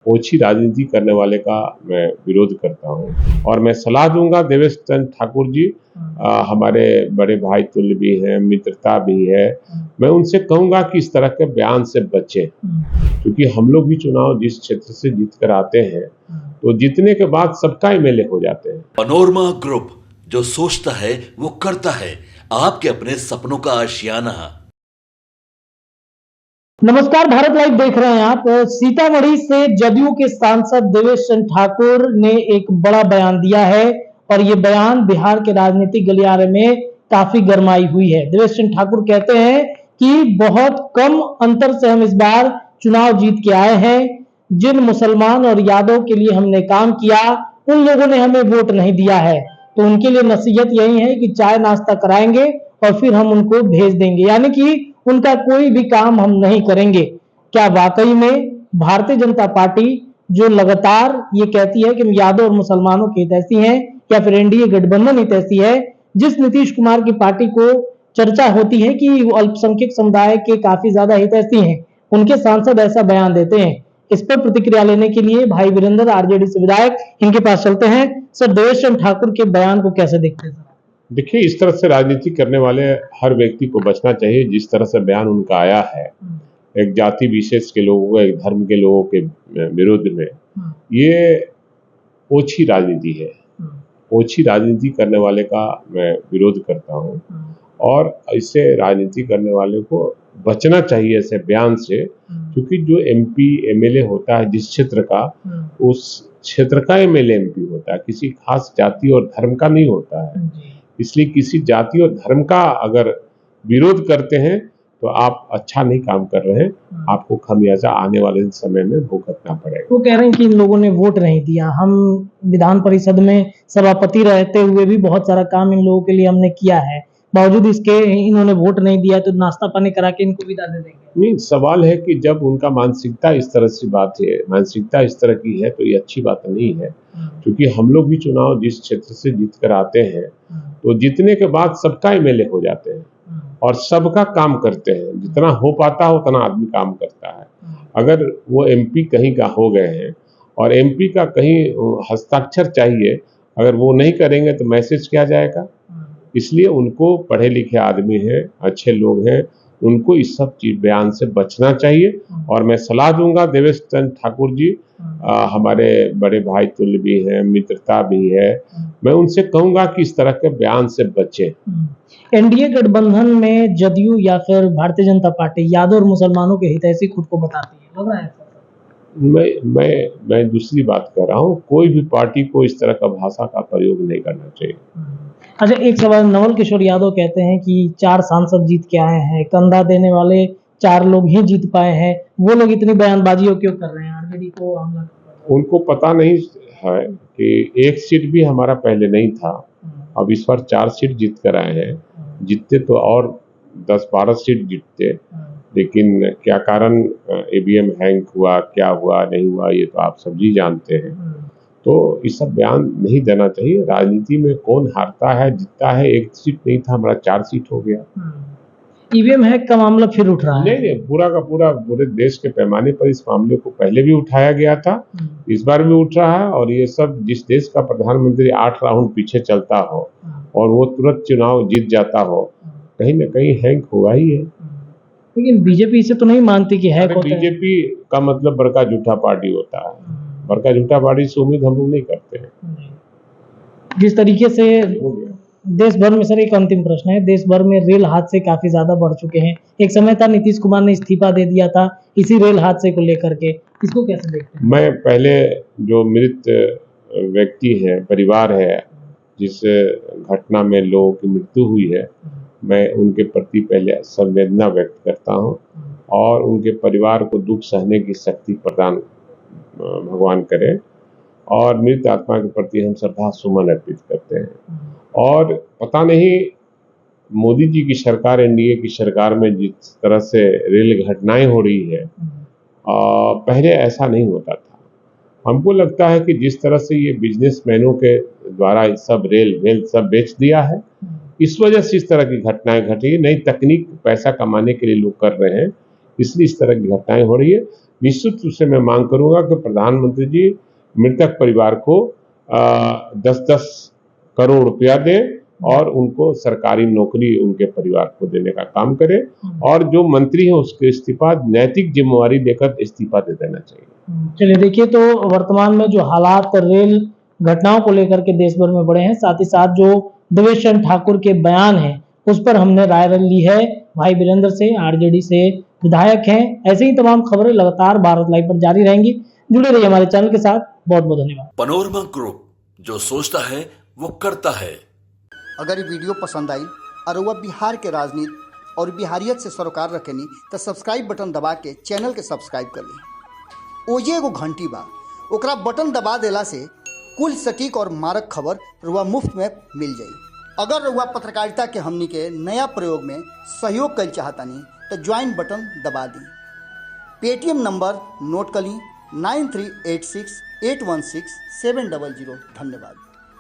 ओछी राजनीति करने वाले का मैं विरोध करता हूँ और मैं सलाह दूंगा देवेश चंद्र ठाकुर जी हमारे बड़े भाई तुल्य भी हैं, मित्रता भी है। मैं उनसे कहूंगा कि इस तरह के बयान से बचें, क्योंकि हम लोग भी चुनाव जिस क्षेत्र से जीत कर आते हैं तो जीतने के बाद सबका एमएलए हो जाते हैं। पनोरमा ग्रुप, जो सोचता है वो करता है। आपके अपने सपनों का आशियाना। नमस्कार, भारत लाइव देख रहे हैं आप। सीतामढ़ी से जदयू के सांसद देवेश चंद्र ठाकुर ने एक बड़ा बयान दिया है और ये बयान बिहार के राजनीतिक गलियारे में काफी गरमाई हुई है। देवेश चंद्र ठाकुर कहते हैं कि बहुत कम अंतर से हम इस बार चुनाव जीत के आए हैं। जिन मुसलमान और यादव के लिए हमने काम किया उन लोगों ने हमें वोट नहीं दिया है, तो उनके लिए नसीहत यही है कि चाय नाश्ता कराएंगे और फिर हम उनको भेज देंगे, यानी कि उनका कोई भी काम हम नहीं करेंगे। क्या वाकई में भारतीय जनता पार्टी जो लगातार ये कहती है कि हम यादव और मुसलमानों के हितैषी हैं, या फिर एनडीए गठबंधन हितैषी है, जिस नीतीश कुमार की पार्टी को चर्चा होती है कि वो अल्पसंख्यक समुदाय के काफी ज्यादा हितैषी हैं, उनके सांसद ऐसा बयान देते हैं? इस पर प्रतिक्रिया लेने के लिए भाई वीरेंद्र आरजेडी से विधायक, इनके पास चलते हैं। सर, देवेश चंद्र ठाकुर के बयान को कैसे देखते हैं? देखिए, इस तरह से राजनीति करने वाले हर व्यक्ति को बचना चाहिए। जिस तरह से बयान उनका आया है एक जाति विशेष के लोगों, एक धर्म के लोगों के विरुद्ध में, ये ओछी राजनीति है। ओछी राजनीति करने वाले का मैं विरोध करता हूँ और इससे राजनीति करने वाले को बचना चाहिए ऐसे बयान से, क्योंकि जो एमपी एमएलए होता है जिस क्षेत्र का, उस क्षेत्र का एमएलए एमपी होता है, किसी खास जाति और धर्म का नहीं होता है। इसलिए किसी जाति और धर्म का अगर विरोध करते हैं तो आप अच्छा नहीं काम कर रहे हैं, आपको खामियाजा आने वाले समय में भुगतना पड़ेगा। वो कह रहे हैं कि इन लोगों ने वोट नहीं दिया। हम विधान परिषद में सभापति रहते हुए भी बहुत सारा काम इन लोगों के लिए हमने किया है, बावजूद इसके इन्होंने वोट नहीं दिया, तो नाश्ता पानी करा के इनको विदा दे देंगे। नहीं, सवाल है कि जब उनका मानसिकता इस तरह से बात है, मानसिकता इस तरह की है, तो ये अच्छी बात नहीं है। क्योंकि हम लोग भी चुनाव जिस क्षेत्र से जीत कर आते हैं तो जीतने के बाद सबका एमएलए हो जाते हैं और सबका काम करते हैं। जितना हो पाता है उतना आदमी काम करता है। अगर वो एमपी कहीं का हो गए हैं और एमपी का कहीं हस्ताक्षर चाहिए, अगर वो नहीं करेंगे तो मैसेज क्या जाएगा? इसलिए उनको पढ़े लिखे आदमी हैं, अच्छे लोग हैं, उनको इस सब चीज बयान से बचना चाहिए। और मैं सलाह दूंगा देवेश चंद्र ठाकुर जी हमारे बड़े भाई तुल्य भी हैं, मित्रता भी है। मैं उनसे कहूंगा कि इस तरह के बयान से बचें। एनडीए गठबंधन में जदयू या फिर भारतीय जनता पार्टी यादव और मुसलमानों के हितैषी खुद को बताती है, लग रहा है? मैं दूसरी बात कर रहा हूँ, कोई भी पार्टी को इस तरह का भाषा का प्रयोग नहीं करना चाहिए। अच्छा, एक सवाल। नवल किशोर यादव कहते हैं कि 4 सांसद जीत के आए हैं, कंधा देने वाले 4 लोग ही जीत पाए हैं, वो लोग इतनी बयानबाजियों क्यों कर रहे हैं? आरजेडी को उनको पता नहीं है कि एक सीट भी हमारा पहले नहीं था, अब इस बार 4 सीट जीत कर आए हैं। जीतते तो और 10-12 सीट जीतते, लेकिन क्या कारण ईवीएम हैंग हुआ, क्या हुआ नहीं हुआ, ये तो आप सब जी जानते हैं। तो इस सब बयान नहीं देना चाहिए। राजनीति में कौन हारता है जीतता है, एक सीट नहीं था हमारा 4 सीट हो गया। ईवीएम हैक का मामला फिर उठ रहा है? नहीं, पूरा का पूरा पूरे देश के पैमाने पर इस मामले को पहले भी उठाया गया था, इस बार भी उठ रहा है। और ये सब, जिस देश का प्रधानमंत्री 8 राउंड पीछे चलता हो और वो तुरंत चुनाव जीत जाता हो, कहीं ना कहीं हैंग हुआ ही है। लेकिन बीजेपी इसे तो नहीं मानती कि हैक होता है। बीजेपी का मतलब बड़का झूठा पार्टी होता है, बड़का झूठा पार्टी से उम्मीद हम लोग नहीं करते हैं। जिस तरीके से देश भर में, सर एक अंतिम प्रश्न है, देश भर में रेल हादसे काफी ज्यादा बढ़ चुके हैं। एक समय था नीतीश कुमार ने इस्तीफा दे दिया था इसी रेल हादसे को लेकर के, इसको कैसे देखते हैं? मैं पहले जो मृत व्यक्ति है, परिवार है, जिस घटना में लोगों की मृत्यु हुई है, मैं उनके प्रति पहले संवेदना व्यक्त करता हूँ और उनके परिवार को दुख सहने की शक्ति प्रदान भगवान करे, और मृत आत्मा के प्रति हम श्रद्धा सुमन अर्पित करते हैं। और पता नहीं मोदी जी की सरकार, एनडीए की सरकार में जिस तरह से रेल घटनाएं हो रही है, पहले ऐसा नहीं होता था। हमको लगता है कि जिस तरह से ये बिजनेसमैनों के द्वारा सब रेल सब बेच दिया है, इस वजह से इस तरह की घटनाएं घटी। नई तकनीक पैसा कमाने के लिए लोग कर रहे हैं, इसलिए इस तरह की घटनाएं हो रही है। निश्चित रूप से मैं मांग करूंगा कि प्रधानमंत्री जी मृतक परिवार को 10-10 करोड़ रुपया दें और उनको सरकारी नौकरी उनके परिवार को देने का काम करें, और जो मंत्री हैं उसके इस्तीफा नैतिक जिम्मेवारी लेकर इस्तीफा दे देना चाहिए। चलिए देखिए, तो वर्तमान में जो हालात रेल घटनाओं को लेकर के देश भर में बढ़े हैं, साथ ही साथ जो देवेश चंद्र ठाकुर के बयान हैं उस पर हमने राय ली है भाई वीरेंद्र से, आरजेडी से विधायक हैं। ऐसे ही तमाम खबरें लगातार भारत लाइव पर जारी रहेंगी। जुड़े रहिए हमारे चैनल के साथ। बहुत बहुत धन्यवाद। पनोरमा ग्रुप, जो सोचता है वो करता है। अगर ये वीडियो पसंद आई और वह बिहार के राजनीति और बिहारियत से सरोकार रखेनी तो सब्सक्राइब बटन दबा के चैनल के सब्सक्राइब कर ली। ओजे एगो घंटी बा, ओकरा बटन दबा देला से कुल सटीक और मारक खबर रुआ मुफ्त में मिल जाई। अगर रुआ पत्रकारिता के हमनी के नया प्रयोग में सहयोग कर चाहतानी तो ज्वाइन बटन दबा दी। पेटीएम नंबर नोट कर ली 9386816700। धन्यवाद।